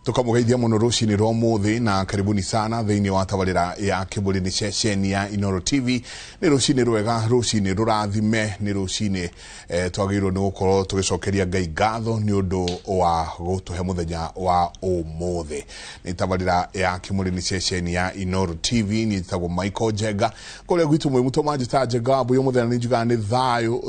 Tukamugeithia muno rucini rwa muthi na karibuni sana thiini wa tabarira ya Kimburi ni ceceni ya Inooro TV. Ni rucini rwega, rucini rurathime, ni rucini twagirwo ni gukorwo tugicokeria Ngai ngatho ni undu wa gutuhe muthenya wa umuthi. Ni tabarira ya Kimburi ni ceceni ya Inooro TV, ni tago Michael Jenga kule gwitu mwe muto majita Jenga buyo muthenya ni juga ni thayo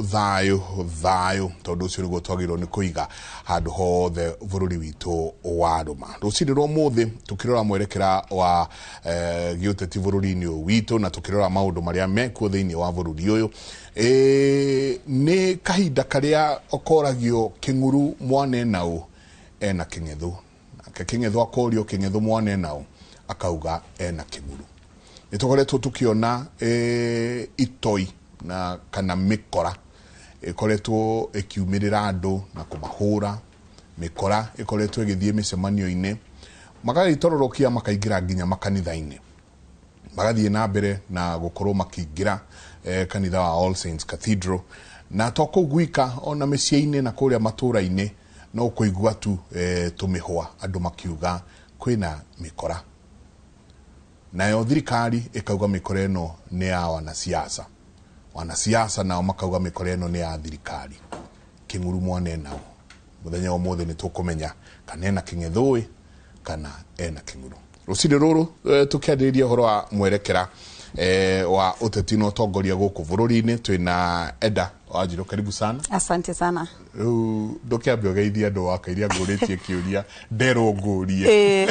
tondu ucio ni twagirwo ni kuiga handu hothe bururi witu wa ruma. Rucini rwa muthi tukirora mwerekera wa giuteti bururi-ini witu na tukirora maundu maria mekuo thiini wa bururi uyu ni kahinda karia okoragio King'uru Mwane Nau ena King'ethu nake King'ethu akorio King'ethu Mwane Nau akauga ena King'uru. Nitukoretwo tukiona itoi na kana mikora ikoretwo ikiumirira andu na kumahura. Mikora ikoretwo igithie micemanio-ini magaitororokia makaingira nginya makanitha-ini magathie na mbere na gukorwo makiingira kanitha wa All Saints Cathedral na toko gwika ona micii-ini na kuria matura-ini no kuigua tu tumihwa andu makiuga kwina mikora nayo thirikari ikauga mikora ino ni ya wanasiasa nao makauga mikora ino ni ya thirikari. King'uru Mwane Nau muthenya wa muthi ni tukumenya kana ena King'ethu kana ena King'uru. Rucini ruru tukianiriria horo wa mwerekera wa uteti no tongoria guku bururi-ini twina Eda Wanjiru, karibu sana. Asante sana. Ndukiambia geithia andu wakairia nguritie kiuria ndero ngurie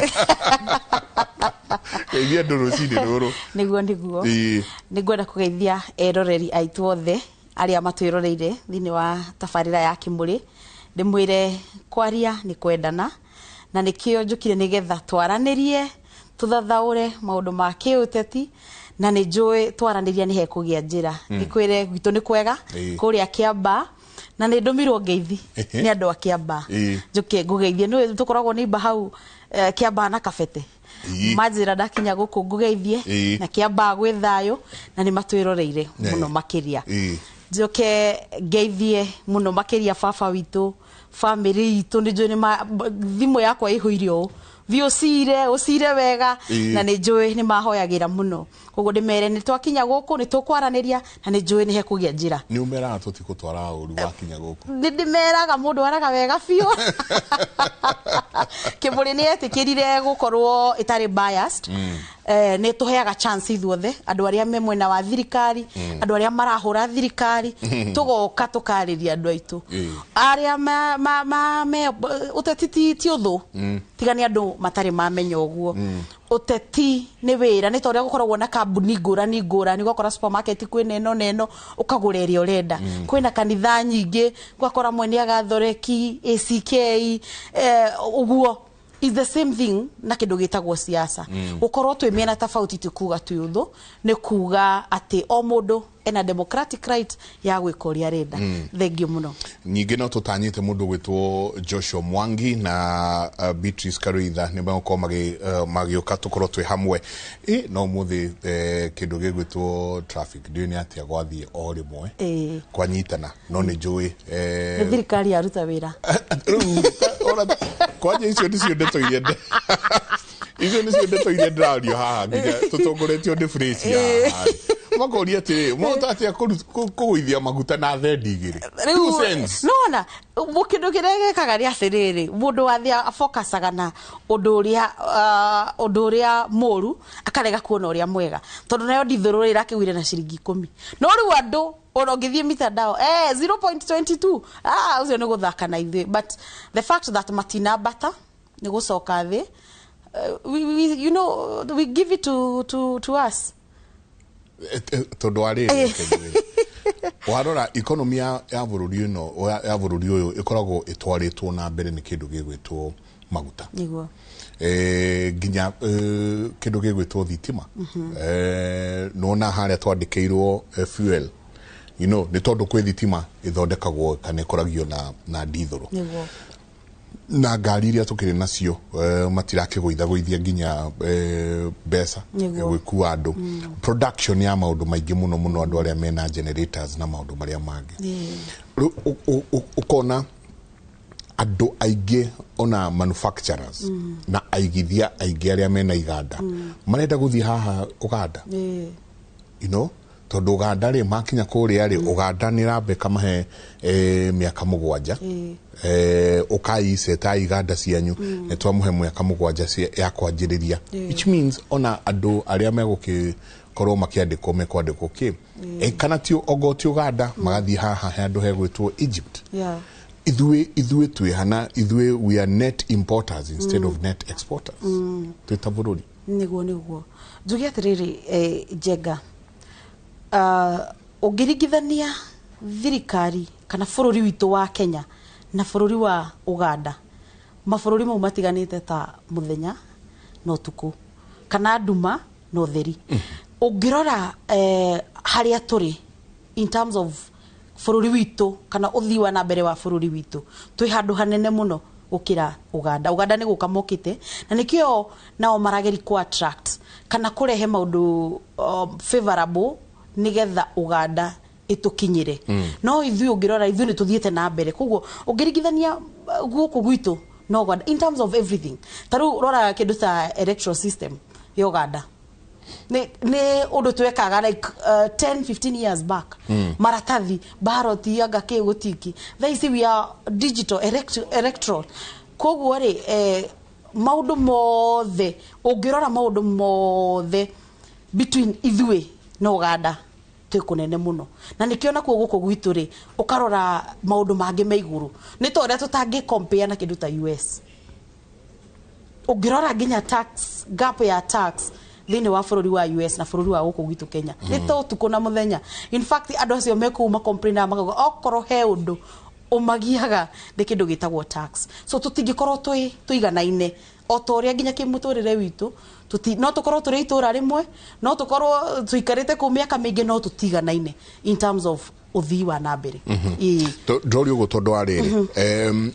geithia andu rucini ruru niguo nigwenda kugeithia eroreri aitu othe aria matwiroreire thiini wa tabarira ya Kimburi. Ndimwire kwaria ni kwendana na nikio njukire nigetha twaranirie tuthathaure maundu ma kiuteti na ni njui twaraniria ni hekugia njira. Ikwire gwitu ni kwega kuria Kiamba na ni ndumirwo ngeithi ni andu a Kiamba njuke ngugeithie ni tukoragwo ni bahau Kiamba na Kabete majira ndakinya guku ngugeithie na Kiamba gwi thayo na ni matwiroreire muno makiria. Njoke ngeithie muno makiria baba witu family itu ni njui ni thimu yakwa ihuirio usire wega na ni njui ni mahoyagira muno koguo ndimere ni twakinya guku ni tukwaraniria na ni njui ni hekugia njira. Ni umera tutikutwara uru wakinya guku ndimeraga mundu araga wega biu Kimburi ni etikirire gukorwo itari biased ni tuheaga chance ithuothe andu aria me mwena wa thirikari andu aria marahura thirikari tugoka tukariria andu aitu aria me uteti ti uthu tigani andu matari mamenya uguo. Uteti ni wira ni toria gukoragwo na kambuni ngurani gukora supermarket kwina eno ukagura iria urenda kwina kanitha nyingi gwakora mwene agathoreki ACK uguo is the same thing na kindu gitagwo siasa. Ukorwo twi miena tofauti tikuga twi uthu ni kuga ati o mundu ena democratic right ya gwikoria renda. Thengiu muno. Nyingi no tutanyite mundu gwitwo Joshua Mwangi na Beatrice Karuitha ni bako magioka tukorwo twi hamwe no muthi kindu gigwitwo traffic ndio ni atia gwathie o rimwe kwanyitana no ni njui ni thirikari aruta wira kwaje icio ndicio ndeto iria ndario haha nginya tutongoretio ni phrase ya makoria ati mota ati kuguithia maguta na thendi igiri nona mukindu kirege kagari atiriri mundu wathia focusaga na undu uria moru akarega kuona uria mwega tondu nayo ndithururi irakigwire na ciringi 10 no riu andu orongithie mitandao 0.22 ucio ni guthaka na ithe but the fact that matina bata ni gucoka thi you know we give it to us tondu ari warora economy ya bururi ino ya bururi uyu ikoragwo itwaritwo na mbere ni kindu gigwitwo maguta niguo ginya kindu gigwitwo thitima nona haria twandikirwo fuel you know ni tondu kwi thitima ithondekagwo kana ikoragio na dithoro niguo na ngari iria tukiri nacio matirakiguithia nginya besa gwikua andu production ya maundu maingi muno andu aria mena generators na maundu maria mangi ukona ando aige ona manufacturers na aigithia aige aria mena iganda marenda guthi haha Uganda you know tondu Uganda ri makinya kuria ri Uganda ni rambe kamahe miaka 7 ukai seta iganda cianyu ne twamuhe miaka 7 ya kwanjiriria which means ona ando aria meguki korwo makiandikwo mekwandikwo ki kana ti ogoti Uganda magathi haha handu hegwitwo Egypt Idwe twihana idwe we are net importers instead of net exporters. Tutabuluri. Niguo. Njugi atiriri Njenga. Ugirigithania thirikari kana bururi witu wa Kenya na bururi wa Uganda. Mabururi mau matiganite ta muthenya no tuku kana nduma no theri. Ungirora haria turi in terms of bururi witu kana uthiwa na mbere wa bururi witu twi handu hanene muno gukira Uganda ni guka mokite na nikio nao marageri ku attract kana kurehe maundu favorable nigetha Uganda itukinyire no ithui ungirora ithui ni tuthiete na mbere koguo ungirigithania guku gwitu no Uganda in terms of everything taru rora kindu ta electoral system ya Uganda ne undu twekaga like 10-15 years back maratathi baroti yaga ke gutiki thaisi we are digital electoral koguo ri maundu mothe ungirora maundu mothe between ithui na Uganda tukunene muno na nikiona kuo guko gwitu ri ukarora maundu mangi meiguru ni to ria tutangi compare na kindu ta US ungirora ginya tax gap ya tax thini wa bururi wa US na bururi wa guku gwitu Kenya nito tukuna muthenya in fact ando acio mekuma complain amago okoro he undu umagiaga de kindu gitagwo tax so tutingikorwo tuiganaine otoria ginya kimuturire witu no tukorwo turi itura rimwe no tukorwo tuikarite ku miaka mingi no tutiganaine in terms of uthiwa na mbere ndori ugo tondu ariri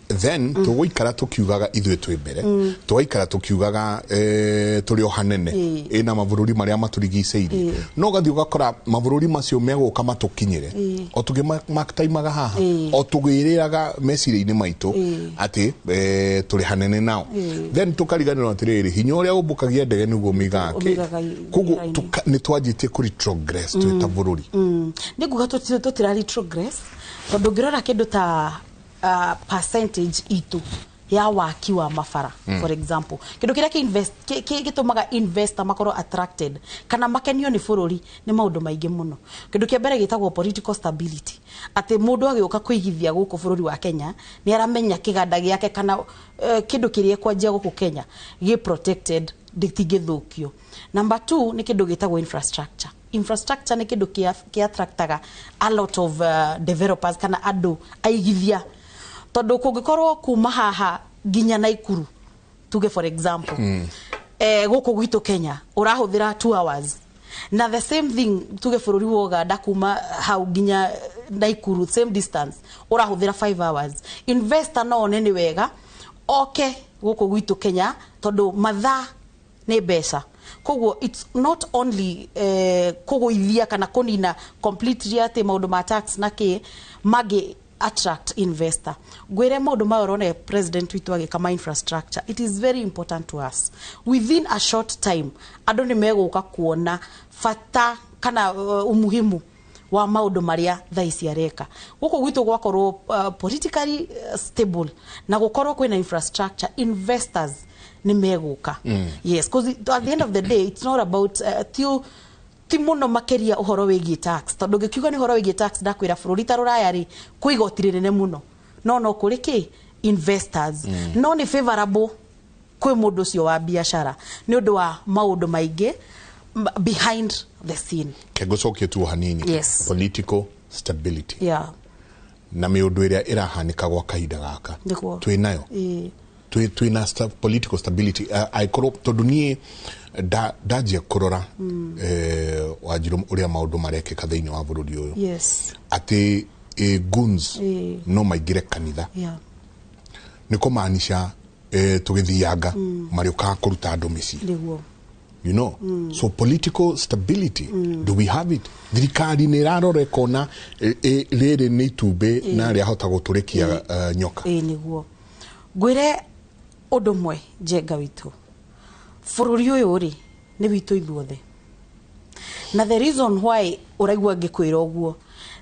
then tuguikara tukiugaga ithui twi mbere tugaikara tukiugaga turi o hanene ina mabururi maria maturigiceirie no gathi ugakora mabururi macio meguka matukinyire o tugi maktaimaga haha o tugiriraga mesiri-ini maitu ati turi hanene nao then tukariganirwo atiriri hinya uria umbukagia ndege niguo migake kugu ni twanjitie ku retrogress twita bururi niguga tutira retrogress tondu ngirora kindu ta percentage itu ya waki wa mafara for example kindu kiria gitumaga investor makoro attracted kana makenio ni bururi ni maundu maingi muno kindu kia mbere gitagwo political stability ati mundu agioka kuigithia guku bururi wa Kenya ni aramenya kiganda giake kana kindu kiria kwanjia guku Kenya gi protected ditigithukio number 2 ni kindu gitagwo infrastructure ni kindu kia attractaga a lot of developers kana andu aigithia tondu kungikorwo kuma haha ginya Naikuru tuge for example guku gwitu Kenya urahuthira 2 hours na the same thing tuge bururi wa Uganda kuma hau ginya Naikuru same distance urahuthira 5 hours investor no nene wega guku gwitu Kenya tondu matha ni besa koguo it's not only kuguithia kana kunina completely ati maundu ma tax na ki magi attract investor gwire maundu maorone president witu age kama infrastructure it is very important to us within a short time ando ni meguka kuona fata kana umuhimu wa maundu maria thaisi areka guko gwitu gwakorwo politically stable na gukorwo kwina infrastructure investors ni meguka yes because at the end of the day it's not about timuno makeria uhoro wegi tax tondu gikiuga ni uhoro wegi tax ndakwira bururi taruraya ri kuigotirirene muno no kuriki investors no ni favorable kwe mundu cio wa biashara ni undu wa maundu maingi behind the scene kegocokia tu hanini yes. Political stability na miundu iria irahanika gwa kahinda gaka twinayo twina political stability aikoro tondu nie dajia kurora wajiru uria maundu marekeka thiini wa bururi uyu ati guns no maigire kanitha niko maanisha tugithianga mariuka kuruta andu mici you know so political stability do we have it thirikari ni rarore kona riri ni tumbe na ria hota guturikia nyoka niguo Gwire undu mwe Njenga witu bururi uyu ri ni witu ithuothe na the reason why uraigua ngikwira uguo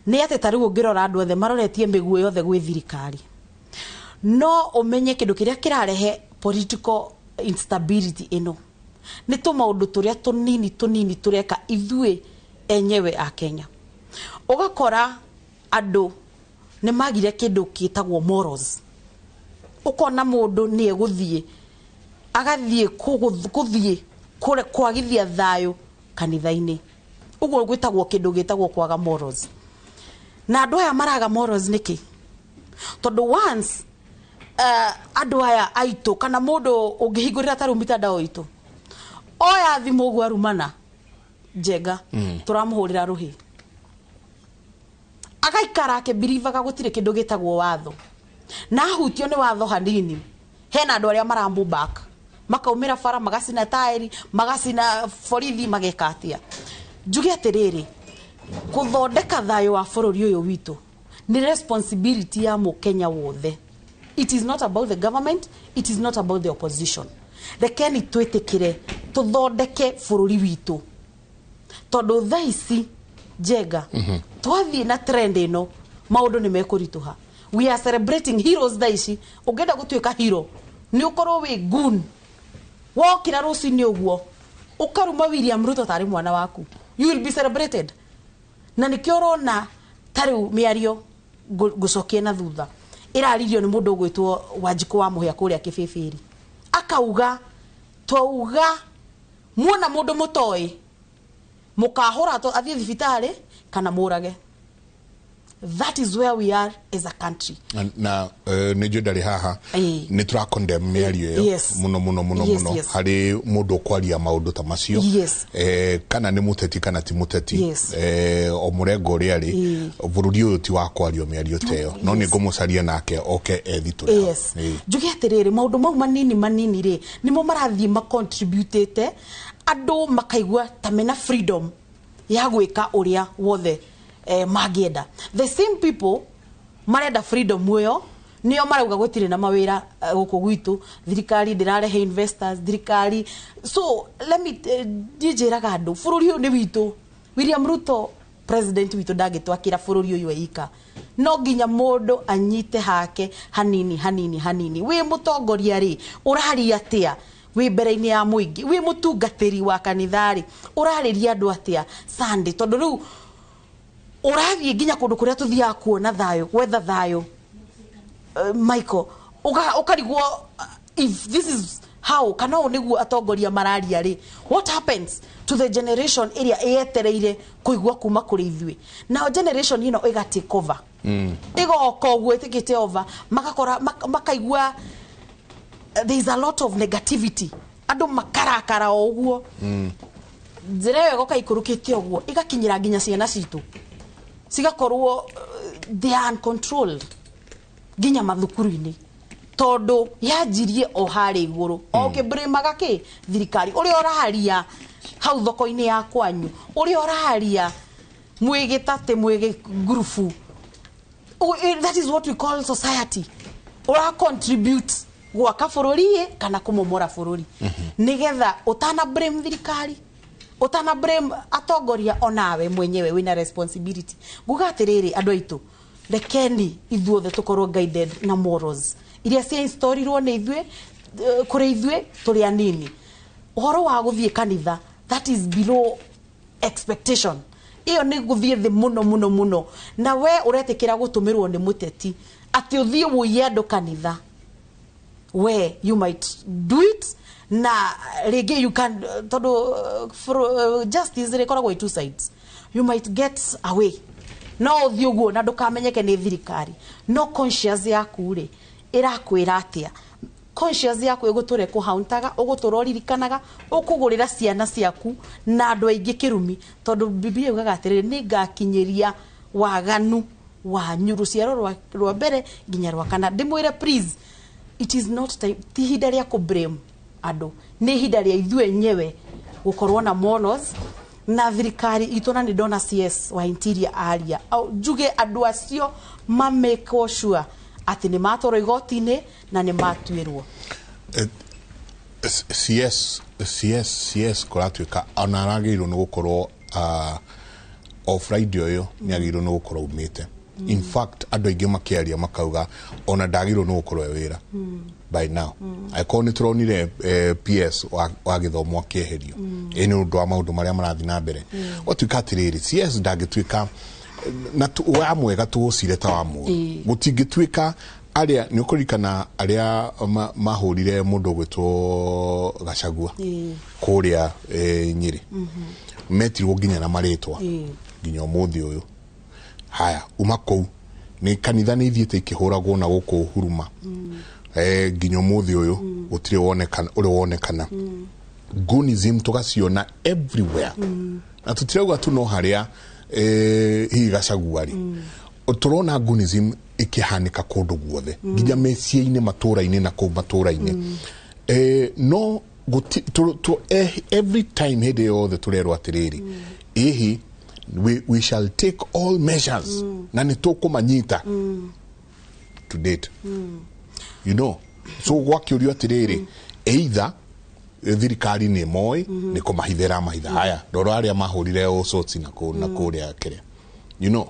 ni ati tariu ungirora andu othe maroretie miguo yothe gwi thirikari no umenye kindu kiria kirarehe political instability ino ni tu maundu turia tunini tureka ithue enyewe a Kenya ugakora andu ni magire kindu kitagwo morals ukona mundu ni eguthie agathie kuthie kwagithia thayo kanitha-ini uguo gwitagwo kindu gitagwo kwaga morals na andu aya maraga morals niki tondu once andu aya aitu kana mundu ungihingurira taru mitandao itu oya thimu gwa rumana Njenga turamuhurira ruhi agaikara akibirivaga gutire kindu gitagwo watho na hutio ni watho hanini hena andu aria marambu back makaumira fara magacina tairi magacina borithi magekatia njuge atiriri kuthondeka thayo wa bururi uyu witu ni responsibility ya mukenya wothe. It is not about the government, it is not about the opposition. Rekeni twetekire tuthondeke bururi witu tondu thaici Njenga twathie na trend ino maundu ni mekurituha. We are celebrating heroes thaici ungenda gutuika hero ni ukorwo wi goon wokira rucini uguo ukaruma William Ruto tari mwana waku, you will be celebrated. Na nikio urona tariu miario gucokie na thutha iraririo ni mundu gwitwo Wanjiku wa Muhia kuria Kibibiri akauga twauga muona mundu mutoi mukahora to athie thibitari kana murage. That is where we are as a country. Na nijo ndari haha ni tura condemn miario yo muno hari mundu kwaria maundu ta macio kana ni muteti kana ti muteti o murengo ri ari bururi uyu ti wa kwario miario teyo no ni ngumucaria nake oke ethitura njuge atiriri maundu mau manini ri nimo marathie ma contributete andu makaigua ta mena freedom ya gwika uria wothe magienda. The same people marenda freedom uyo nio marauga gutire na mawira guku gwitu thirikari ndirarehe investors thirikari so let me dijeraga andu bururi ni witu William Ruto president witu ndagitwakira bururi uyu eika no nginya mundu anyite hake hanini we mutongoria ri urari atia we mbere-ini ya muingi we mutungatiri wa kanithari urariria andu atia Sunday tondu riu urathie nginya kundu kuria tuthia kuona thayo gwetha thayo Michael ukarigwo if this is how kana niguo atongoria mararia ri what happens to the generation area etereire kuigwa kuma kuri ithue now generation ino iga take over igoka uguo itikite over makakora makaigwa there is a lot of negativity andu makarakara uguo njira yo kaikurukite uguo igakinyira nginya ciana citu sigakorwo they are uncontrolled ginya mathukuru-ini tondu yajirie o hari iguru o kibrimaga ki thirikari uri oraharia hau thoko-ini ya kwanyu uri oraharia mwigitate mwigi grupu that is what we call society ora contribute gwaka bururi kana kumomora bururi nigetha utana blame thirikari utana blame atongoria onawe mwenyewe wina responsibility gugatiriri andu aitu rekeni ithuothe tukorwo guided na morals iria cia instaurirwo ni ithue kuri ithue turi anini uhoro wa guthie kanitha that is below expectation iyo ni guthie the muno na we uretikira gutumirwo ni muteti ati uthie wuye andu kanitha where you might do it na rege you can for justice rekoragwo two sides you might get away no thiugo na ndukamenyeke ni thirikari no conscience yaku ri irakwira atia conscience yaku iguture kuhauntaga uguturoririkanaga ukugurira ciana ciaku na andu aingi kirumi tondu Biblia yugaga atiriri ni ngakinyiria waganu wa nyuru ciaro rwa mbere nginya rwa kana ndimwire please it is not time ti hinda ria ku blame andu ni hinda ria ithue nyewe gukorwo na morals na thirikari itona ni ndona CS wa interior area au juge andu acio ma make sure ati nĩ matoro igoti-inĩ na nĩ matuĩrwo. CS kũratuĩka ona aragĩrĩirwo nĩ gũkorwo o Friday ũyũ nĩ agĩrĩirwo nĩ gũkorwo umĩte. In fact andũ aingĩ makĩaria makauga ona ndagĩrĩirwo nĩ gũkorwo wĩra by now. Akorwo nĩ tũronire PS wa gĩthomo akĩeherio nĩ ũndũ wa maũndũ marĩa marathiĩ na mbere. Gwatuĩka atĩrĩrĩ CS ndangĩtuĩka na wa mwega tũgũcire ta wa mũũru gũtingĩtuĩka aria nĩ ũkũririkana arĩa mahũrire mũndũ gwĩtwo Gachagua kũrĩa Nyĩrĩ metirwo nginya na marĩtwa nginya ũmũthĩ ũyũ. Haya uma kũu nĩ kanitha nĩ ithiĩte ikĩhũragwo na gũkũ Huruma nginya ũmũthĩ ũyũ gũtirĩ wonekana. Gunism tũgaciona everywhere na tũtirauga tu no harĩa hihi Gachagua-rĩ tũrona gunism ikihanika kũndũ guothe nginya meciĩ-inĩ matũra-inĩ na kũu matũra-inĩ. No every time hĩndĩ yothe tũrerwo atĩrĩrĩ ihi we shall take all measures na nĩ tũkũmanyita to date. You know, so gwakĩũrio atĩrĩrĩ either thirikari nĩ moĩ nĩ kũmahithĩra mahitha haya ndoro arĩa mahũrire ũcotsi na kũrĩa kĩrĩa. You know,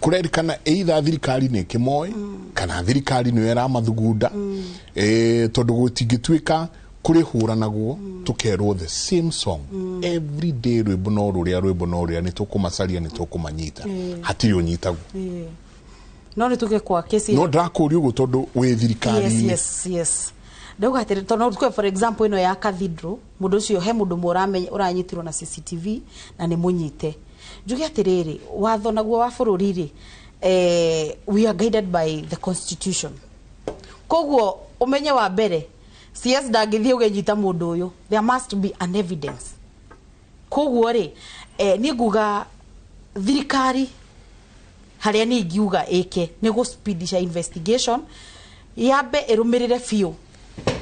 kũrerikana either thirikari nĩ kĩmoĩ kana thirikari nĩ ĩramathugunda tondũ gũtingĩtuĩka kũrĩ hũranagwo tũkerwo the same song every day rwĩmbo no rũrĩa nĩ tũkũmacaria nĩ tũkũmanyita hatirĩ ũnyitagwo. No nĩ tũgĩkwa kesi no ndakũria ũguo tondũ wĩ thirikari. Yes ndauga atĩrĩ tondũ for example ino ya Cathedral mũndũ ũcio he mũndũ ũranyitirwo na CCTV na nĩ mũnyite. Njuge atĩrĩrĩ watho naguo wa bũrũri-rĩ we are guided by the constitution. Koguo ũmenye wa mbere CS ndangĩthiĩ ũgenyita mũndũ ũyũ, there must be an evidence. Koguo-rĩ niĩ nguga thirikari harĩa niĩ ingiuga ĩke nĩ gũspeedisha investigation yambe ĩrũmĩrĩre biũ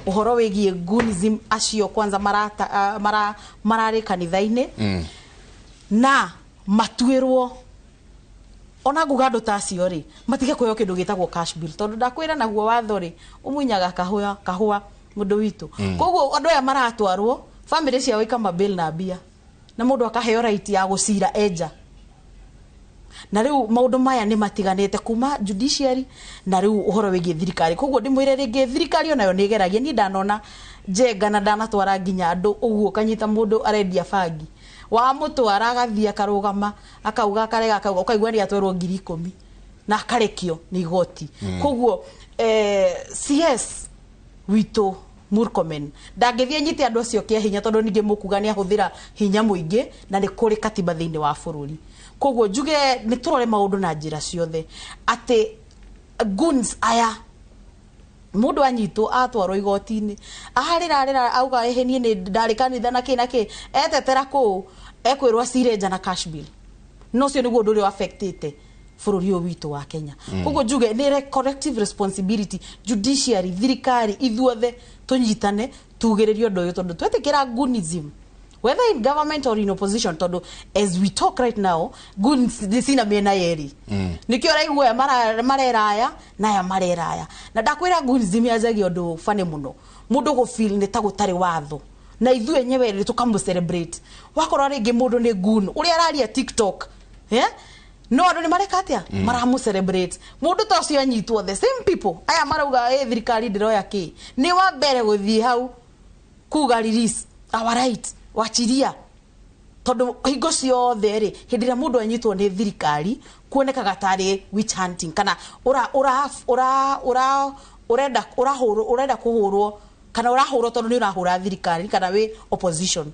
ũhoro wĩgiĩ gunism acio kwanza mararĩ kanitha-inĩ na matuĩrwo ona nguga andũ ta acio-rĩ matige kuoywo kĩndũ gĩtagwo cash bill tondũ ndakwĩra naguo watho-rĩ ũmunyaga kahũa mũndũ witũ. Koguo andũ aya maratwarwo family ciao ikama bill na mbia na mũndũ akaheo right ya gũcira enja. Na rĩu maũndũ maya nĩ matiganĩte kuma judiciary na rĩu ũhoro wĩgiĩ thirikari. Koguo ndĩmwĩre rĩngĩ thirikari onayo nĩ ĩgeragia. Niĩ ndanona Njenga na ndanatwara nginya andũ ũguo kanyita mũndũ arendia bangi wa mũtwara agathiĩ akarũgama akauga akarega akauga ũkaigua nĩ atwarwo 10,000 na akarekio nĩ igoti. Koguo CS witũ Murkomen ndangĩthiĩ nyite andũ acio kĩa hinya tondũ ningĩ mũkuga nĩ ahũthĩra hinya mũingĩ na nĩ kũrĩ katiba thĩinĩ wa bũrũri. Koguo njuge nĩ tũrore maũndũ na njĩra ciothe atĩ guns aya mũndũ anyitwo atwarwo igoti-inĩ arĩra auga niĩ nĩ ndarĩ kanitha na kĩ etetera kũu ekwĩrwo acire nja na cash bill. No ũcio nĩguo ũndũ ũrĩa affectĩte bũrũri ũyũ witũ wa Kenya. Koguo njuge nĩ collective responsibility judiciary thirikari ithuothe tũnyitane tugĩrĩrie ũndũ ũyũ tondũ twetĩkĩra gunism whether in government or in opposition tondũ as we talk right now guns sina mĩena yerĩ nĩkĩo raigua mareraya na aya mareraya na ndakwĩra gunism yajagia ũndũ fane mũno mũndũ gũfeel nĩ ta gũtarĩ watho na ithuĩ enyewe nĩ tũkamũ celebrate wakorwo rĩngĩ mũndũ nĩ gun ũrĩa araria TikTok no andũ nĩ mareka atĩa maramũ celebrate mũndũ ta ũcio anyitwo the same people aya marauga thirikari ndĩroya kĩ nĩ wa mbere gũthiĩ hau kuga release our right wachiria tondũ hingo ciothe-rĩ hĩndĩ ĩrĩa mũndũ anyitwo nĩ thirikari kuonekaga tarĩ witch hunting kana ũrenda kũhũrwo kana ũrahũrwo tondũ nĩ ũrahũra thirikari kana wĩ opposition.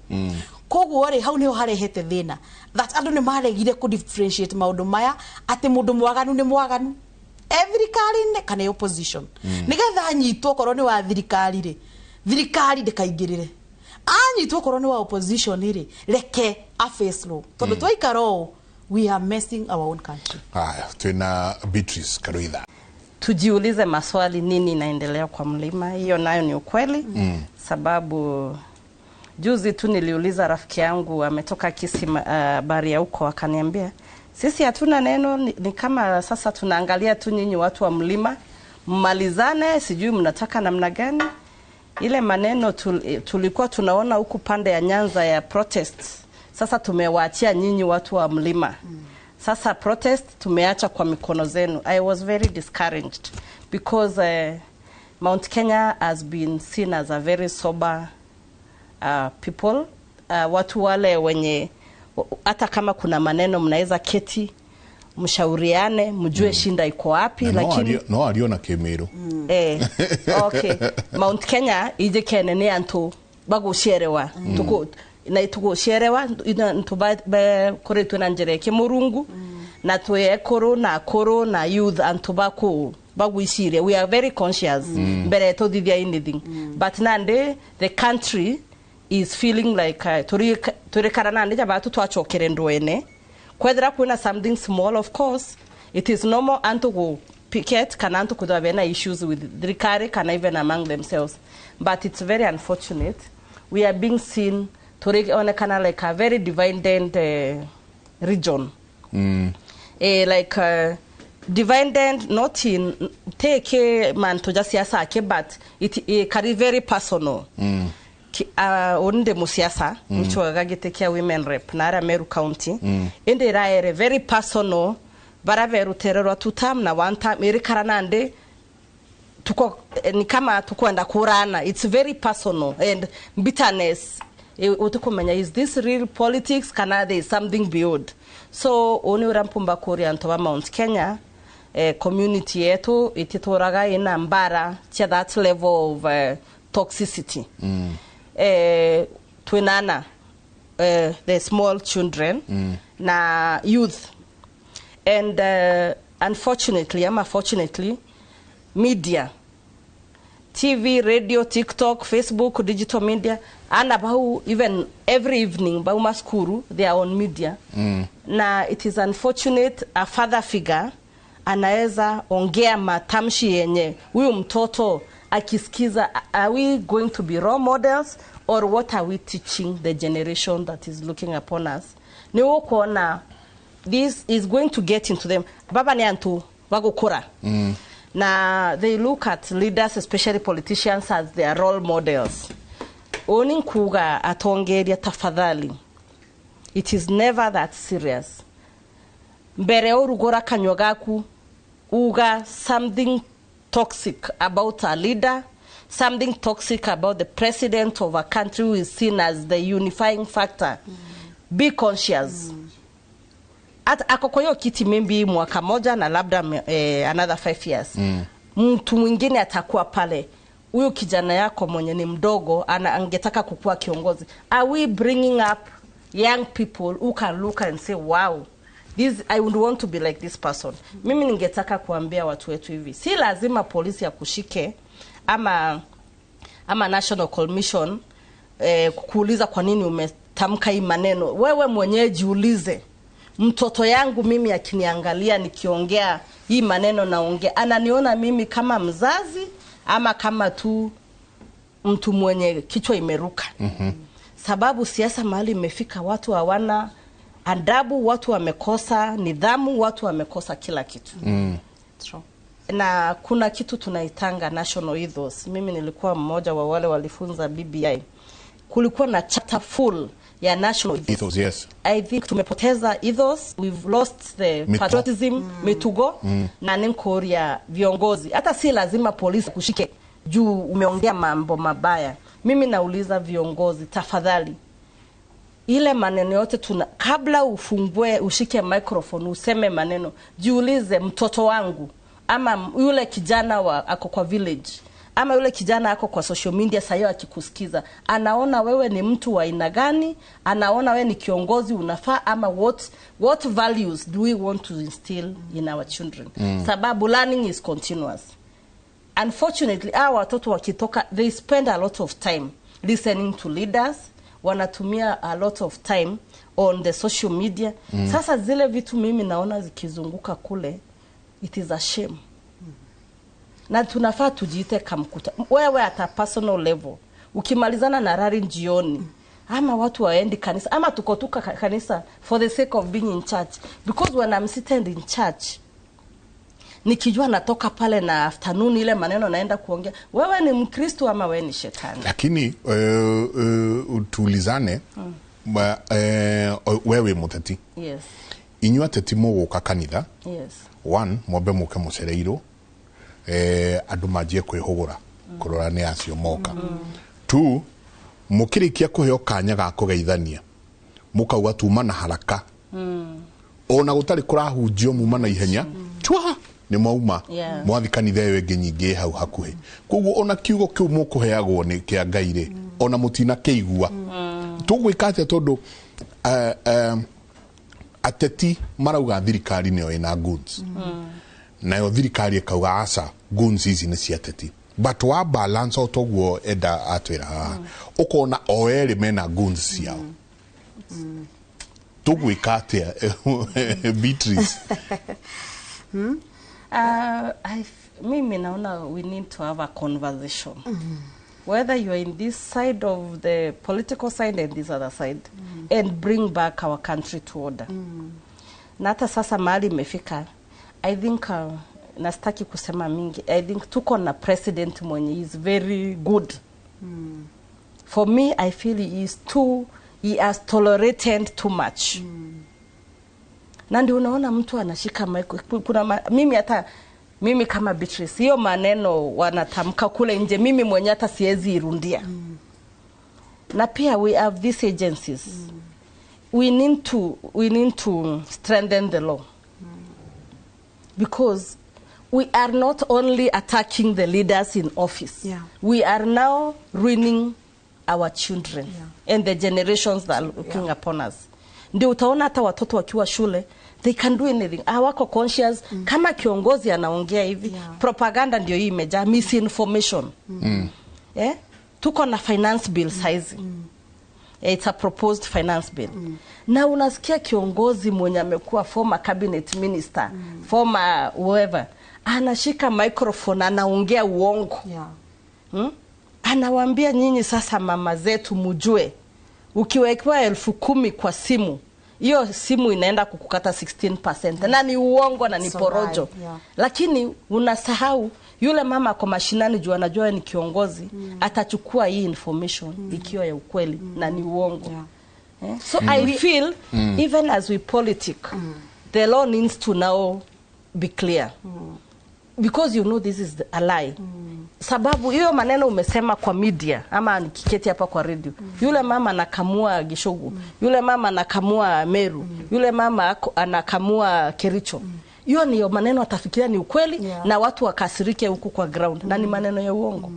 Koguo-rĩ hau nĩho harehete thĩna that andũ nĩ maregire kũ differentiate maũndũ maya atĩ mũndũ mwaganu nĩ mwaganu thirikari-inĩ kana opposition nĩgetha anyitwo korwo nĩ wa thirikari-rĩ thirikari ndĩkaingĩrĩre anyitwo korwo nĩ wa opposition-rĩ reke a face law tondũ twaikara ũũ we are messing our own country. Tuna Beatrice Karuitha. Tujiulize maswali nini inaendelea kwa mlima. Hiyo nayo ni ukweli sababu juzi tu niliuliza rafiki yangu ametoka Kisii bari ya huko akaniambia Sisi hatuna neno, ni kama sasa tunaangalia tu nyinyi watu wa mlima, mmalizane, sijui mnataka namna gani. Ile maneno tulikuwa tunaona huku pande ya Nyanza ya protest, sasa tumewaachia nyinyi watu wa mlima. Sasa protest tumeacha kwa mikono zenu. I was very discouraged because Mount Kenya has been seen as a very sober people. Watu wale wenye hata kama kuna maneno mnaweza keti mshauriane mjue shinda iko wapi, lakini no aliona Kemero. Okay. Mount Kenya ije kenene antu bagusherewa tuko na tugusherewa ntuba kore tunanjere kemurungu na toye koro na youth antu baguishire. We are very conscious bere to dithia anything but nande the country is feeling like turi karanande jabatu twachokere ndwene kwethera kuna something small. Of course it is normal antu go picket kana antu kudabena issues with the rikare kana even among themselves, but it's very unfortunate we are being seen turi on a kind of like a very divided region. Like divided not in take man to just siasa ke, but it carry very personal. Onde musiasa mchwa gagitekia women rep na Meru County ende raere very personal baraveru terero tutam na one time iri karanande tuko ni kama tukwenda kurana. It's very personal and bitterness utukomenya, is this real politics, kana there is something beyond. So oni urampumba kuri antoba Mount Kenya community yetu ititoraga ina mbara to that level of toxicity. Twinana the small children na youth and unfortunately media, TV, radio, TikTok, Facebook, digital media, and about even every evening ba maskuru they are on media. Na it is unfortunate a father figure anaweza ongea matamshi yenye huyu mtoto akisikiza. Are we going to be role models or what are we teaching the generation that is looking upon us? Ni kuona this is going to get into them. Baba ni antu bagukura. Na they look at leaders, especially politicians, as their role models. Oni kuga atongeria tafadhali. It is never that serious. Mbere urugora kanyogaku uga something toxic about a leader, something toxic about the president of a country who is seen as the unifying factor. Be conscious. At akokoyo kiti maybe mwaka moja na labda another 5 years. Mtu mwingine atakuwa pale. Huyo kijana yako mwenye ni mdogo angetaka kukua kiongozi. Are we bringing up young people who can look and say wow, I would want to be like this person? Mimi ningetaka kuambia watu wetu hivi, si lazima polisi ya kushike ama National Commission kukuuliza kwa nini umetamka hii maneno. Wewe mwenyewe jiulize, mtoto yangu mimi akiniangalia nikiongea hii maneno naongea, ananiona mimi kama mzazi ama kama tu mtu mwenye kichwa imeruka? Sababu siasa mahali imefika, watu hawana adabu, watu wamekosa nidhamu, watu wamekosa kila kitu. True. Na kuna kitu tunaitanga national ethos. Mimi nilikuwa mmoja wa wale walifunza BBI. Kulikuwa na chapter full ya national ethos. Yes. I think tumepoteza ethos, we've lost the patriotism, mitugo na ninkoria viongozi. Hata si lazima polisi kushike juu umeongea mambo mabaya. Mimi nauliza viongozi, tafadhali, ile maneno yote kabla ufungue ushike microphone useme maneno, jiulize mtoto wangu ama yule kijana ako kwa village ama yule kijana ako kwa social media sayo akikusikiza, anaona wewe ni mtu wa aina gani, anaona wewe ni kiongozi unafaa, ama what values do we want to instill in our children? Sababu learning is continuous. Unfortunately our watoto wakitoka they spend a lot of time listening to leaders, wanatumia a lot of time on the social media. Sasa zile vitu mimi naona zikizunguka kule, it is a shame. Na tunafaa tujiite kamkuta. Wewe at a personal level ukimalizana na rari jioni ama watu waendi kanisa, ama tuko tu kanisa for the sake of being in church. Because when I'm seated in church, nikijua natoka pale na afternoon ile maneno naenda kuongea, wewe ni Mkristo ama wewe ni shetani? Lakini tuulizane, wewe muteti. Yes. Inyua teti muguka kanitha. Yes. One, mwambe muke mucereiro. Andu majie kwihugura kurora ni acio moka. Two, mukirikia kuheo kanya ga kugeithania. Mukauga tuma na haraka. Ona gutari kurahunjio muma na ihenya. Chwa ni mauma. Mwathi kanitha yewe nginyingi hau hakuhe. Koguo ona kiugo kiu mukuheagwo ni kia Ngai ona mutina keigua. Tugwika atia tondu ateti marauga thirikari niyo ina goods. Nayo thirikari ikauga aca goods ici ni cia ateti. But wa balance otoguo enda atwira ukona oeri mena goods ciao. Tugwika atia Beatrice? Mimi naona we need to have a conversation. Whether you are in this side of the political side and this other side, and bring back our country to order. Na hata sasa mahali imefika, I think nastaki kusema mingi, I think tuko na president mwenye is very good. For me, I feel he has tolerated too much. Na ndio unaona mtu anashika mimi kama Beatrice, hiyo maneno wanatamka kule nje, mimi mwenye hata siwezi irundia. Na pia we have these agencies. We need to strengthen the law. Because we are not only attacking the leaders in office. We are now ruining our children and the generations that are looking upon us. Ndio utaona hata watoto wakiwa shule, they can do anything. Hawako conscious. Kama kiongozi anaongea hivi, propaganda ndio hii imejaa, misinformation. Tuko na finance bill size. It's a proposed finance bill. Na unasikia kiongozi mwenye amekuwa former cabinet minister, former whoever, anashika microphone anaongea uongo. Anawaambia nyinyi sasa mama zetu mujue, ukiwekewa 10,000 kwa simu, hiyo simu inaenda kukukata 16%. Na ni uongo na ni porojo. Lakini unasahau yule mama kwa mashinani juu anajua ni kiongozi, atachukua hii information ikiwa ya ukweli na ni uongo. So I feel even as we politic, the law needs to now be clear. Because you know this is a lie. Sababu hiyo maneno umesema kwa media ama nikiketi hapa kwa radio. Yule mama anakamua Gishogu, yule mama anakamua Meru, yule mama anakamua Kericho. Hiyo ni maneno atafikiria ni ukweli na watu wakasirike huku kwa ground na ni maneno ya uongo.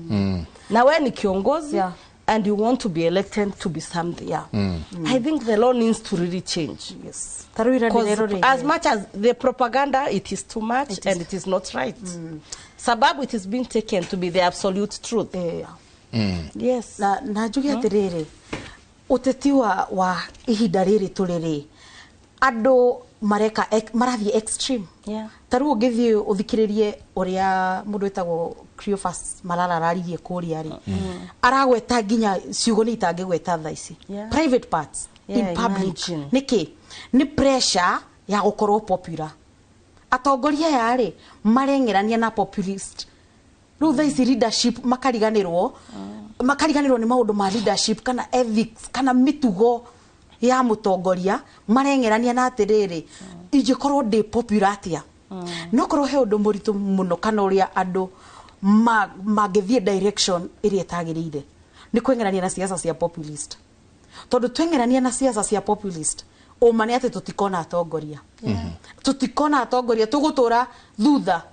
Na wewe ni kiongozi and you want to be elected to be something. I think the law needs to really change. As much as the propaganda, it is too much and it is not right. Sababu it is being taken to be the absolute truth. Yes. Na jugi atiriri, uteti wa ihinda riri turiri, ando mareka marathi extreme. Taru ugithi uthikiririe uria mundu etagwo Cleophas Malala araririe kuria ri, aragweta nginya ciugo ni itangigweta tha ici. Private parts in public. Niki ni pressure ya gukorwo popular. Atongoria yari marengerania na populist. Riu tha ici leadership makariganirwo ni maundu ma leadership kana ethics kana mitugo ya mutongoria marengerania na atiriri ingikorwo ndi popular atia. No korwo he undu muritu muno kana uria andu magithie direction iria tagirire ni kwengerania na siasa cia populist. Tondu twengerania na siasa cia populist umane ati tutikona atongoria. Tutikona atongoria, tugutura thutha.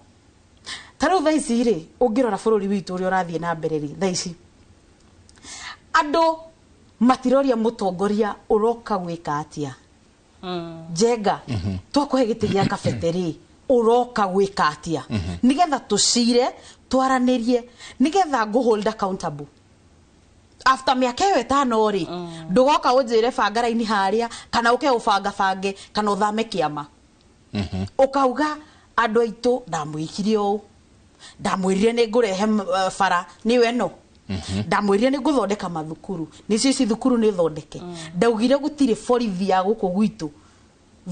Taru tha ici ri ungirora bururi witu uri urathie na mbere ri tha ici, andu matiroria mutongoria uroka gwika atia. Jenga twakuhe giti gia kafeteri uroka gwika atia, nigetha tucire twaranirie, nigetha go hold accountable. After miaka 5 ri ndugoka unjire bangara-ini haria kana uke ubanga bange kana uthame kiama. Ukauga andu aitu ndamwikirie u, ndamwirire ni ngurehe bara niwe no ndamwirire ni guthondeka mathukuru ni cici thukuru ni thondeke ndaugire gutire borithi ya guku gwitu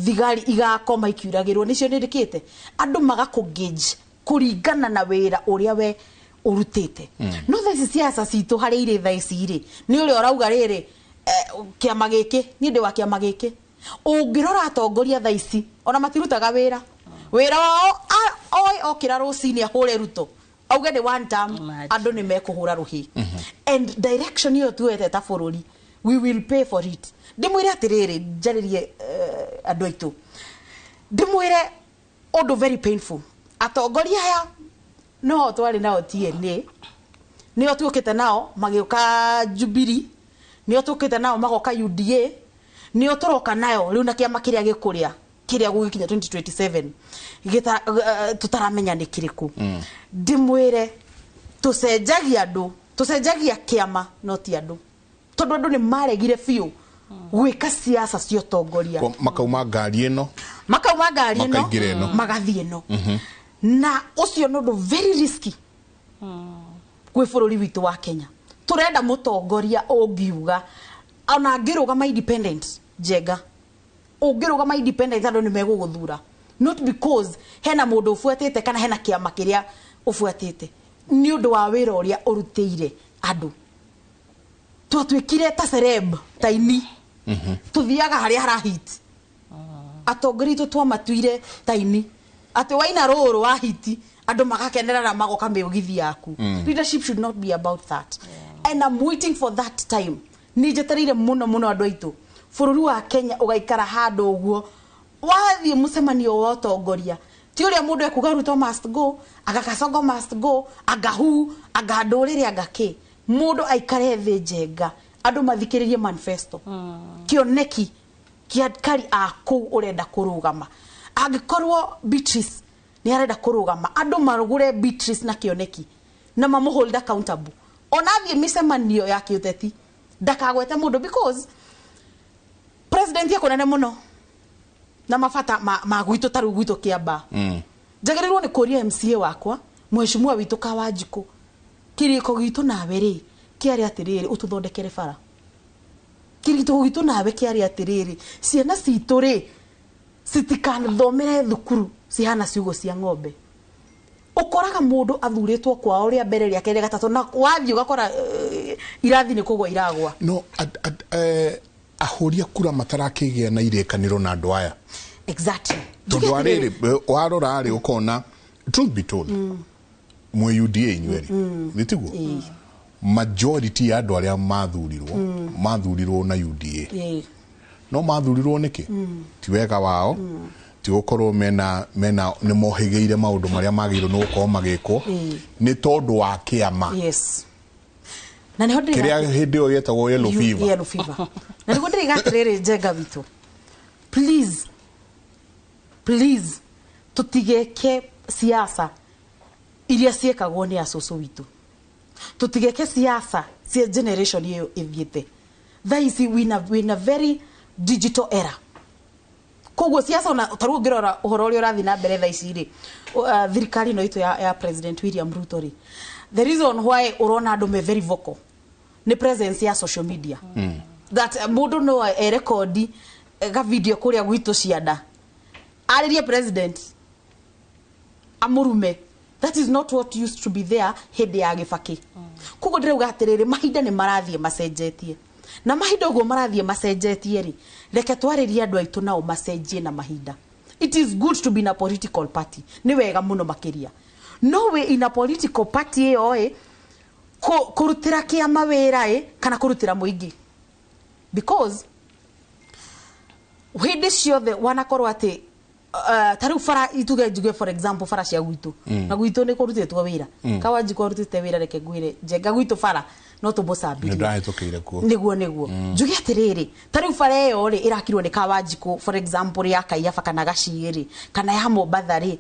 thigari igakoma ikiuragirwo nicio nirikite andu magakugage kuringana na wira uria we urutite no thaici siasa citu hari ire thaici ri ni uri orauga riri kiama giki ni ndi wa kiama giki ungirora atongoria thaici ona matirutaga wira wao oi okira rucini ahure ruto auge ni one term andu ni mekuhura ruhi and direction yo tuete ta bururi we will pay for it ndimwire atiriri njaririe andu aitu ndimwire ondo very painful atongoria aya no twari nao TNA nio tukite nao magioka Jubilee nio tukite nao magoka UDA nio turoka nayo riu na kiama kiria gikuria kiria gugikinya 2027 gita tutaramenya ni kiriku ndimwire tucenjagia andu tucenjagia kiama no ti andu tondu andu ni maregire fiu gwika siasa cio tongoria makauma ngari ino magathie no na ucio no ndo very risky kwe bururi witu wa Kenya turenda mutongoria ungiuga ona ngirugama independent jega ungirugama independent andu ni meguguthura not because hena mundu ufuatite kana hena kiama kiria ufuatite ni undu wa wira uria urutire andu twatwikire ta celeb taini tuthiaga haria harahit atongori tu twamatuire taini ati waina roro wa hiti andu magakenera na magoka meugithi yaku leadership should not be about that and I'm waiting for that time ni jeterire muno andu aitu bururi wa Kenya ugaikara hando uguo wathie mucemanio wa utongoria ti uria mundu ekuga Ruto must go agakacongo must go agahu agadurire agake mundu aikare thi jenga andu mathikiririe manifesto kioneki kiadkari aku urenda kurugama agikorwo Beatrice ni arenda kurugama andu marugure Beatrice na kioneki na mamuhold accountable onathie micemanio ya kiuteti ndakagwete mundu because president yako nene muno na mafata magwitu taru gwitu kiamba jagerirwo ni kuria MCA wakwa mheshimiwa witu Kawanjiko kiriko gitu nawe ri kiari atiriri ututhondekere bara kiriko gitu nawe kiari atiriri ciana citu ri citikanthomere thukuru cihana ciugo cia ng'ombe ukoraga mundu athuritwo kwao ria mbere ria kere gatatu na wathie ugakora irathi ni kugwa iragwa no ahoria kura matarakigia na irekaniro na andu aya exactly tondu ariri warora ari ukona truth be told mwe UDA inyweri nitiguo majority ya andu aria mathurirwo na UDA no mathurirwo niki ti wega wao ti gukorwo mena ni mohigeire maundu maria magirwo no gukorwo magikwo ni tondu wa kiama yes na ni hodri kiria hindi o yetagwo yellow fever na niguo ndirigatiriri jenga witu please tutigeke siasa iria ciekagwo ni acucu witu tutigeke siasa cia generation iyo ithiete thaisi wina very digital era koguo siasa ona taruo ngirora uhoro uria urathi na mbere thaisi ri thirikari no itu ya President William Ruto ri the reason why urona andu me very vocal ni presence ya social media that mundu no record ga video kuria gwitu cianda aririe president amurume that is not what used to be there hindi ya Gibaki koguo ndirauga atiriri mahinda ni marathie macenjetie na mahinda uguo marathie macenjetie ri reke twaririe andu aitu nao macenjie na mahinda it is good to be in a political party ni wega muno makiria no way in a political party iyo kurutira kiama wira kana kurutira muingi because hindi ciothe wanakorwo ati taru fara ituge juge for example fara cia gwitu na gwitu ni kurutitwo wira Kawanjiko kurutite wira reke gwire jenga gwitu fara no tubucambire ndahetukire kuo niguo juge atiriri taru fara iyo ri irakirwo ni Kawanjiko for example ya Kaiyafa kana Gaciri kana ya Mombatha ri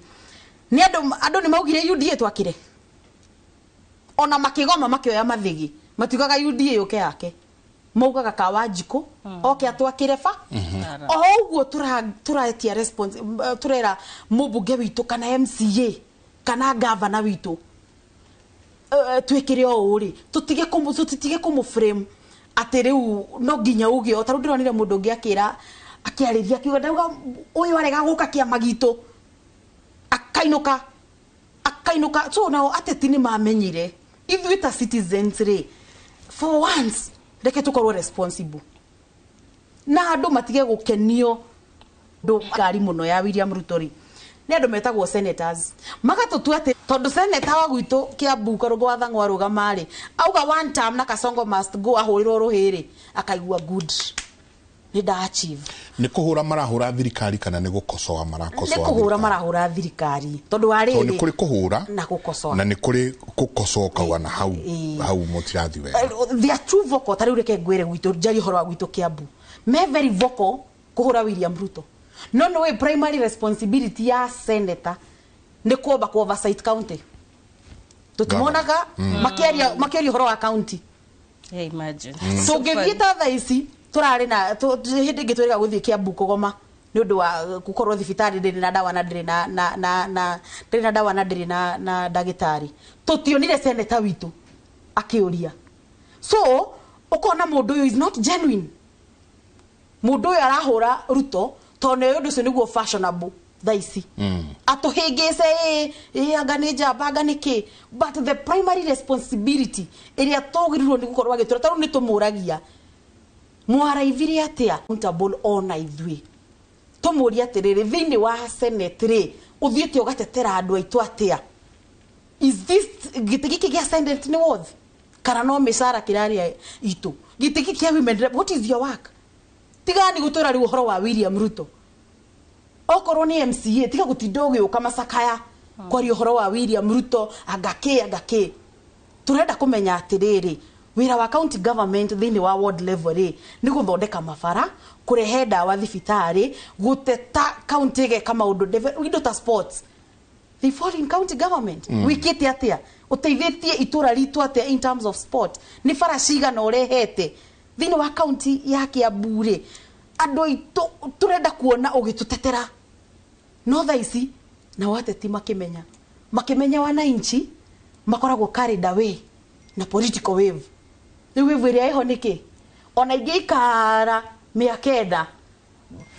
ni andu ni maugire UDA twakire ona makigoma makioya mathigi matigaga UDA yoke yake maugaga Kawanjiko oke atwakire fa oguo turaetia response turera mubunge witu kana MCA kana governor witu twekire o uri tutige kumu frame ati riu no nginya uge o taru ndironire mundu ngi akiarithia kiuga ndauga uyu arega guka kia magito akainuka so nao ateti ni mamenyire ithuĩ ta citizens ri for once reke tukorwo responsible na andu matige gukenio ngari muno ya William Ruto ri ni andu metagwo senators magatutua ati tondu senator wa gwitu Kiambu Karungo wa Thang'wa rugama ri auga one term na Kasongo must go ahurirwo ruhiri akaigua good ni da achieve ni kuhura marahura thirikari kana ni gukosoa marakosoa ni kuhura marahura thirikari tondu wari ni kuri kuhura na gukosoa na ni kuri gukosoka wana hau mutirathi we they are too vocal tari ureke ngwire gwitu jari horo wa gwitu Kiambu me very vocal kuhura William Ruto no way primary responsibility ya senator ni kuoba ku oversight county tutimonaga makiaria horo wa county imagine so ngithita tha ici turari na hindi ngitwira guthie Kiambu kugoma ni undu wa gukorwo thibitari ndiri na dawa na ndiri na dawa na ndiri na dagitari tutionire senator witu akiuria so ukona mundu uyu is not genuine mundu uyu arahura Ruto tone undu ucio niguo fashionable thaisi atuhingise agane jamba agane ki but the primary responsibility iria togirirwo ni gukorwo agitura taru ni tumuragia mwaraithirie atia accountable ona ithui tumuria atiriri thiini wa senate ri uthiite ugatetera andu aitu atia is this gitiki kia senate ni worth kana no misara kirari itu gitiki kia women rep what is your work tigani gutura ri uhoro wa William Ruto okorwo ni MCA tiga gutindoge ukamasakaya kwari uhoro wa William Ruto agake turenda kumenya atiriri wira wa county government thini wa ward level ri ni guthondeka mafara kurehe dawa thibitari guteta county ge kama undo ta sports they fall in county government wikite atia uteithitie itura ritu atia in terms of sport ni fara ciga na urehete thini wa county ya Kiambu ri andu itu turenda kuona ugitutetera no thaisi na wateti makimenya wananchi makoragwo carried away na political wave ni wave ria iho niki ona ingiikara miakenda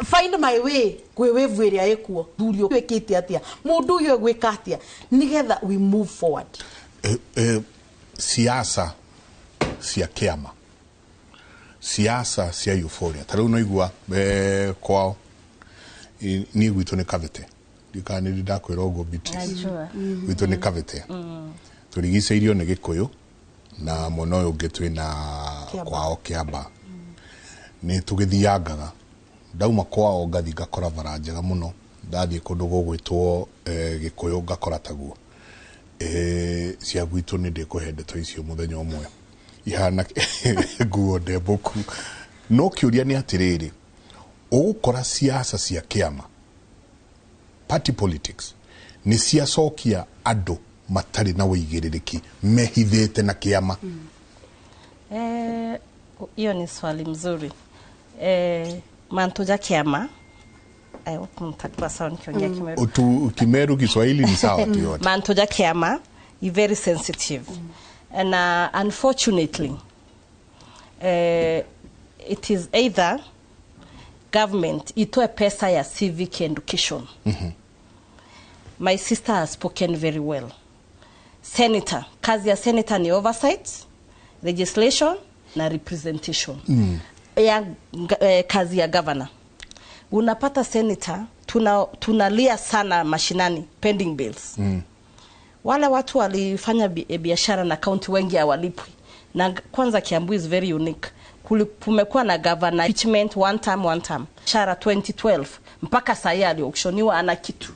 find my way kwe wave ria ikuo thurio wekite atia mundu uyu gwika atia nigetha we move forward siasa cia kiama siasa cia euphoria taru no igua kwao ni gwitu ni kavete dikani ndakwira ugo Beatrice gwitu ni kavete turigiceirio ni Gikuyu na muno uyu ngitwi na kwao Kiamba ni tugithiangaga ndauma kwao ngathi ngakora bara njega muno ndathie kundu gugwitwo Gikuyu ngakora taguo cia gwitu ni ndikuhendeto icio muthenya umwe ihana guo ndembuku no kiuria ni atiriri ugukora siasa cia kiama party politics ni ciacokia andu matari na uigiririki mehithite na kiama hiyo ni swali mzuri mantuja kiama kumtakwa sound kiongea Kimeru Kimeru Kiswahili ni sawa tu yote mantuja kiama is very sensitive and unfortunately it is either government itoe pesa ya civic education my sister has spoken very well senator kazi ya senator ni oversight legislation na representation ya kazi ya governor unapata senator tunalia sana mashinani pending bills wale watu walifanya biashara na county wengi hawalipwi na kwanza Kiambu is very unique kumekuwa na governor impeachment one time shara 2012 mpaka sasa aliokshoniwa ana kitu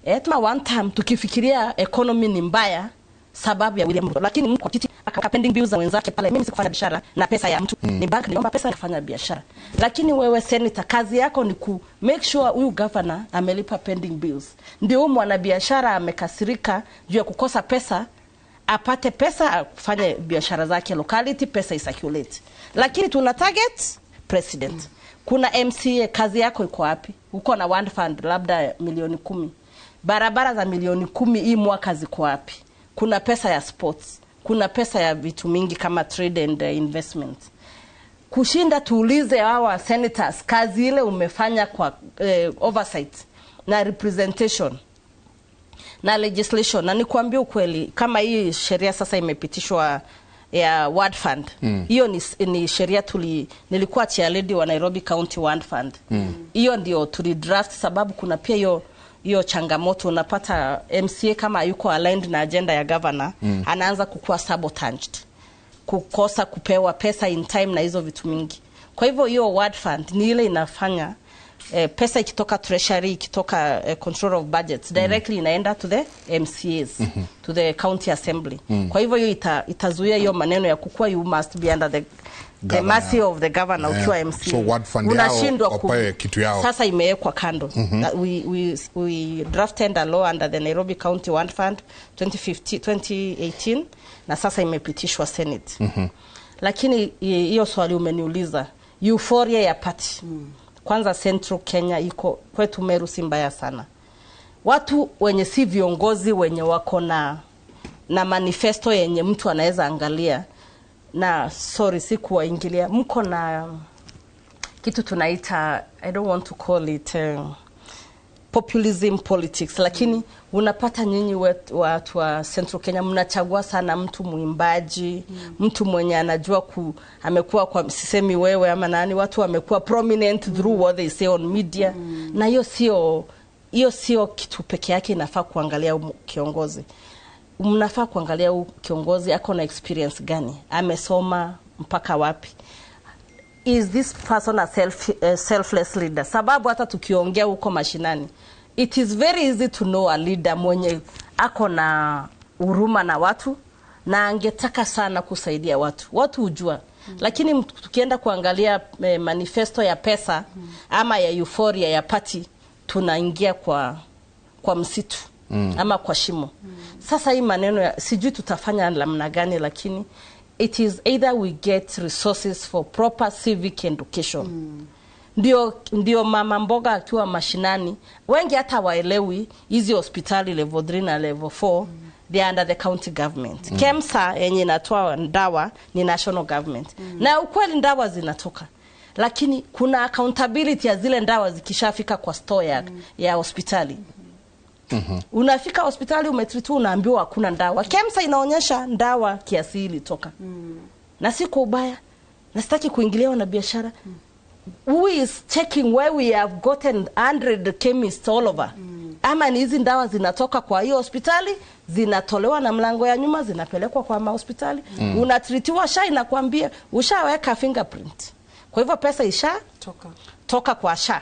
etma one time tukifikiria economy ni mbaya sababu ya William Ruto lakini mko titi aka pending bills za wenzake pale mimi sikufanya biashara na pesa ya mtu ni bank niomba pesa kufanya biashara lakini wewe senator kazi yako ni ku make sure huyu governor amelipa pending bills ndio mwana biashara amekasirika juu ya kukosa pesa apate pesa afanye biashara zake locality pesa isacirculate lakini tuna target president kuna MCA kazi yako iko wapi uko na one fund labda milioni 10 barabara za milioni 10 hii mwaka ziko wapi kuna pesa ya sports, kuna pesa ya vitu mingi kama trade and investment. Kushinda tuulize hawa senators kazi ile umefanya kwa oversight na representation na legislation. Na nikwambie ukweli, kama hii sheria sasa imepitishwa ya Word Fund, hiyo ni sheria nilikuwa chairlady wa Nairobi County Word Fund. Hiyo ndio draft, sababu kuna pia hiyo changamoto, unapata MCA kama yuko aligned na agenda ya governor, anaanza kukua sabotaged, kukosa kupewa pesa in time na hizo vitu mingi. Kwa hivyo hiyo Word Fund ni ile inafanya pesa ikitoka treasury, ikitoka control of budgets directly inaenda to the MCAs, to the county assembly. Kwa hivyo hiyo itazuia hiyo maneno ya kukua you must be under the mercy of the governor ukiwa MCA. So Word Fund yao kitu yao sasa imewekwa kando. We drafted a law under the Nairobi County Word Fund 2018 na sasa imepitishwa Senate. Lakini hiyo swali umeniuliza, euphoria ya party. Kwanza Central Kenya iko kwetu Meru si mbaya sana. Watu wenye si viongozi wenye wako na manifesto yenye mtu anaweza angalia, na sorry si kuwaingilia, mko na kitu tunaita, I don't want to call it populism politics, lakini unapata nyinyi watu wa Central Kenya mnachagua sana mtu muimbaji, mtu mwenye anajua amekuwa kwa sisemi wewe ama nani, watu wamekuwa prominent through what they say on media. Na hiyo sio kitu peke yake inafaa kuangalia kiongozi. Mnafaa kuangalia kiongozi ako na experience gani, amesoma mpaka wapi, is this person a selfless leader? Sababu hata tukiongea huko mashinani, it is very easy to know a leader mwenye ako na huruma na watu na angetaka sana kusaidia watu hujua. Lakini tukienda kuangalia manifesto ya pesa ama ya euphoria ya party, tunaingia kwa msitu ama kwa shimo. Sasa hii maneno sijui tutafanya namna gani, lakini it is either we get resources for proper civic education. Ndio mama mboga akiwa mashinani, wengi hata waelewi hizi hospitali level 3 na level 4 they are under the county government. KEMSA yenye inatoa dawa ni national government. Na ukweli dawa zinatoka, lakini kuna accountability ya zile dawa zikishafika kwa store ya hospitali. Unafika hospitali umetreatu, unaambiwa hakuna dawa. KEMSA inaonyesha dawa kiasi ilitoka. Na si kwa ubaya, na sitaki kuingiliwa na biashara. Who is checking where we have gotten 100 chemists all over? Ama ni hizi dawa zinatoka kwa hiyo hospitali, zinatolewa na mlango ya nyuma, zinapelekwa kwa hospitali. Unatreatiwa SHA inakwambia ushaweka fingerprint. Kwa hivyo pesa toka kwa SHA.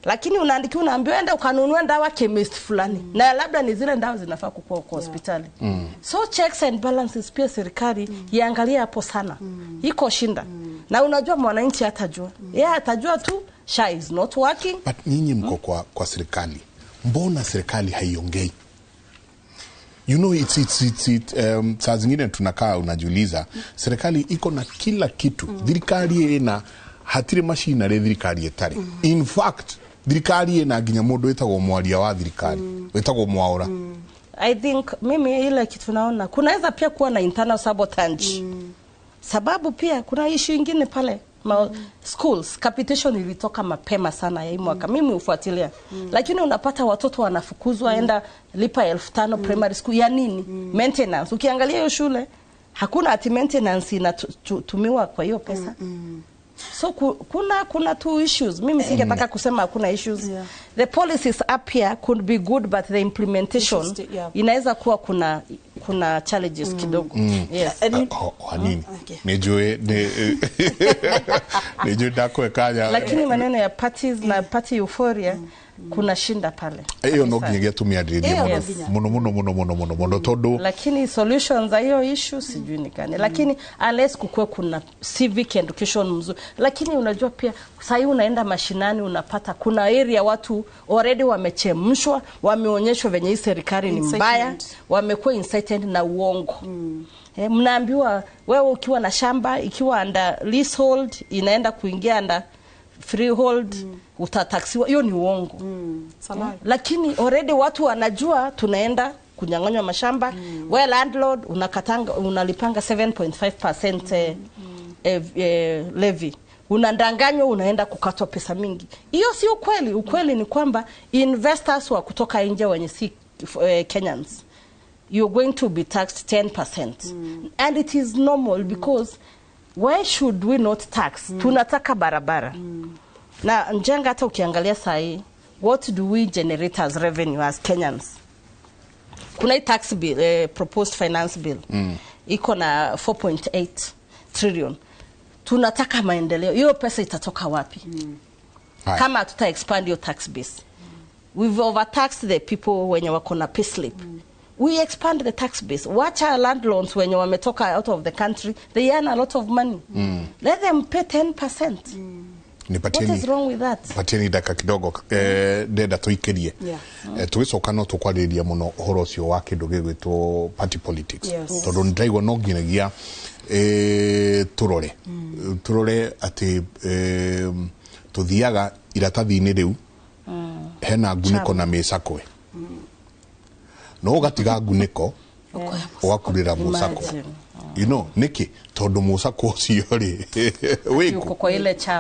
Lakini unaandikiwa, unaambiwa enda ukanunue dawa chemist fulani, na labda ni zile dawa zinafaa kukua kwa hospitali. So checks and balances pia serikali iangalia hapo sana. Iko shinda. Na unajua mwananchi atajua. Atajua tu SHA is not working. But nyinyi mko kwa serikali, mbona serikali haiongei? You know, saa zingine tunakaa unajiuliza, serikali iko na kila kitu. Thirikari ina hatire machinery thirikari etari. In fact, thirikari ina nginya mundu etagwo mwaria wa thirikari, etagwo mwaura. I think mimi ile kitu naona kunaweza pia kuwa na internal sabotage. Sababu pia kuna issue nyingine pale. Schools capitation ilitoka mapema sana ya hii mwaka. Mimi ufuatilia. Lakini unapata watoto wanafukuzwa, enda lipa 1500 primary school ya nini? Maintenance. Ukiangalia hiyo shule hakuna ati maintenance inatumiwa kwa hiyo pesa. So kuna two issues. Mimi singetaka kusema hakuna issues. The policies up here could be good, but the implementation inaweza kuwa kuna challenges kidogo. Yes. Nini? Nejue dako kanya. Lakini maneno ya parties na party euphoria kuna shinda pale. Hiyo no nginya tumia ndiye mono todo. Lakini solutions za hiyo issue sijui ni gani. Lakini unless kukue kuna civic education mzuri. Lakini unajua pia sasa unaenda mashinani unapata kuna area watu already wamechemshwa, wameonyeshwa venye hii serikali ni mbaya, wamekuwa incited na uongo. Mnaambiwa wewe ukiwa na shamba ikiwa under leasehold inaenda kuingia under freehold, utataksiwa. Hiyo ni uongo. Lakini already watu wanajua tunaenda kunyang'anywa mashamba. We landlord unalipanga 7.5% levy. Unandanganywa, unaenda kukatwa pesa mingi. Hiyo si ukweli. Ukweli ni kwamba investors wa kutoka nje wenye si Kenyans, you're going to be taxed 10%. And it is normal because why should we not tax? Tunataka barabara. Na Njenga, hata ukiangalia sahi, what do we generate as revenue as Kenyans? Kuna hii tax bill, proposed finance bill, iko na 4.8 trillion. Tunataka maendeleo. Hiyo pesa itatoka wapi? Kama tuta expand your tax base. We've overtaxed the people wenye wako na payslip. We expand the tax base. Watch our landlords wenye wametoka out of the country, they earn a lot of money. Let them pay 10%. What is wrong with that? Patieni daka kidogo ndenda tuikirie. Tugicoka no tukwariria muno horo cio wa kindu gigwitwo party politics. Tondu ndaigwa no nginagia turore ati tuthiaga iratathi-ini riu hena nguniko na micakwe no ugatiga nguniko ugakurira mucako. You know, niki tondu mucako ucio ri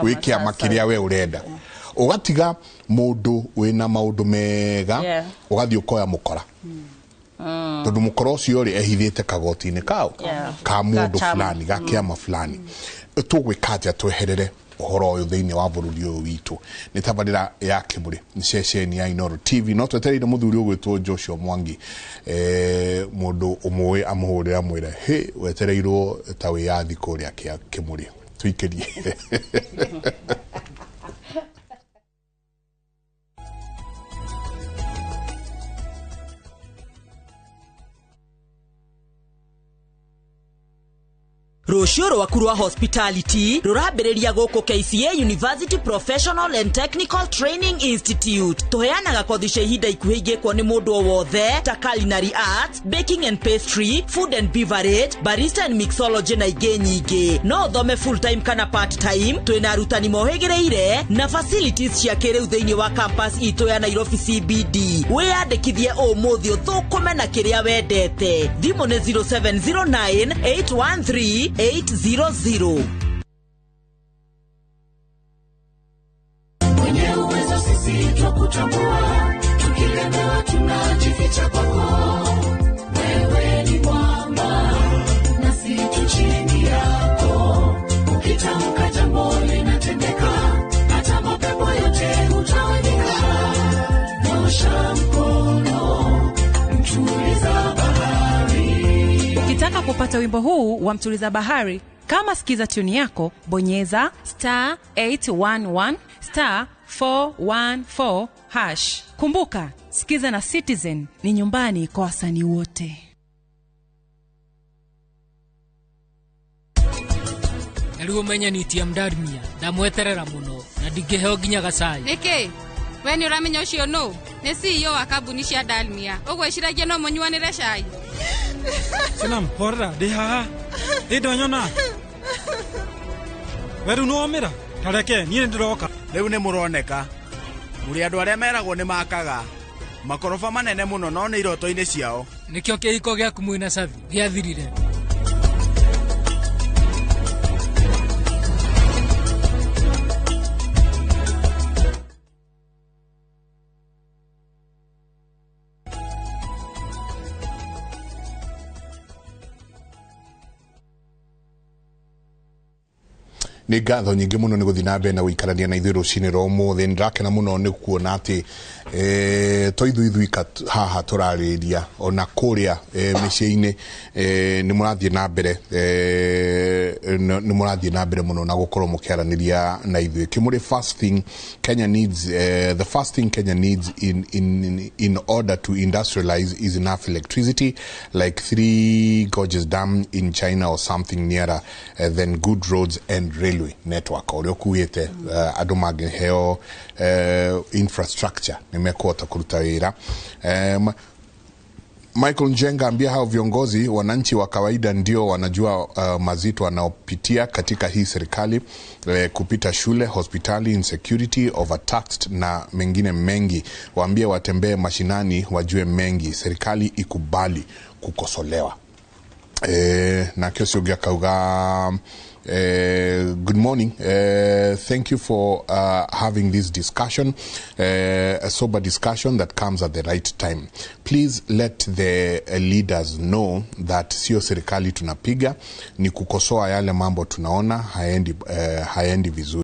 wiki amakiria we urenda ugatiga mundu wina maundu mega ugathi ukoya mukora tondu mukora ucio ri ehithite kagoti-ini kao ka mundu fulani ga kiama fulani. Tugwikaja tweherere uhoro uyu thiini wa bururi uyu witu ni tabarira ya Kimuri ni ceceni ya Inooro TV no twetereire muthuri ugwitwo Joshua Mwangi mundu umwe amuhurira mwira he wetereirwo tawi ya thiko ya Kimuri tuikirie. Rucio rwaku rwa hospitality rurambĩrĩria gũkũ KCA University Professional and Technical Training Institute. Tũheanaga kothi cia ihinda ikuhĩ ingĩkwo nĩ mũndũ o wothe ta culinary arts, baking and pastry, food and beverage, barista and mixology na ingĩ nyingĩ. No thome full time kana part time. Twĩna arutani mohĩgĩrĩire na facilities cia kĩrĩu thĩinĩ wa campus itũ ya Nairobi CBD. Wĩyandĩkithie ũmũthĩ ũthũkũme na kĩrĩa wendete. Thimũ nĩ 0709 813 800. Mwenye uwezo sisi twakutambua, tukilemewa tunajificha kwako. Wewe ni mwamba, nasi tu chini yako. Ukitamka jambo linatendeka, hata mapepo yote hutawanyika. Nyosha mkono, mtuliza bahari. Ukitaka kupata wimbo huu wa Mtuliza Bahari, kama sikiza tuni yako, bonyeza *811 *414 #. Kumbuka, sikiza na Citizen ni nyumbani kwa wasanii wote. Naligo menya ni tia mdarmia, ndamweterera muno na ndingeheo nginya gacai. Niki? We ni uramenya ucio no? Ni CEO wa kambuni cia Dalmia. Ugwiciragia no munywanire cai? Sina mpora ndi haha. Ndonyona. Weru no omira. Tareke ni ndiroka. Riu ni muroneka. Muri andu aria meragwo ni makaga. Makorofa manene muno no ni iroto-ini ciao. Nikio kiiko giaku mwina sathi giathirire. ni ngatho nyingi muno ni guthina mbe na guikarania na ithuĩ rũcinĩ rwa ũmũthĩ. Nĩndĩrakena mũno nĩ kuona atĩ toithuithui haha tũrarĩria ona kũrĩa mĩciĩ-inĩ nĩ mũrathiĩ na mbere mũno na gũkorwo mũkĩaranĩria na ithuĩ. Kimuri, the first thing Kenya needs in order to industrialize is enough electricity, like 3 Gorges Dam in China or something nearer, then good roads and railway network. Ũrĩa ũkuĩte andũ mangĩheo infrastructure nĩ mekũhota kũruta wĩra. Michael Njenga ambia hao viongozi, wananchi wa kawaida ndio wanajua mazito wanaopitia katika hii serikali, kupita shule, hospitali, insecurity, overtaxed na mengine mengi. Waambie watembee mashinani wajue mengi. Serikali ikubali kukosolewa. Na kesho gya kauga good morning. Thank you for having this discussion, a sober discussion that comes at the right time. Please let the leaders know that sio serikali tunapiga, ni kukosoa yale mambo tunaona haendi vizuri.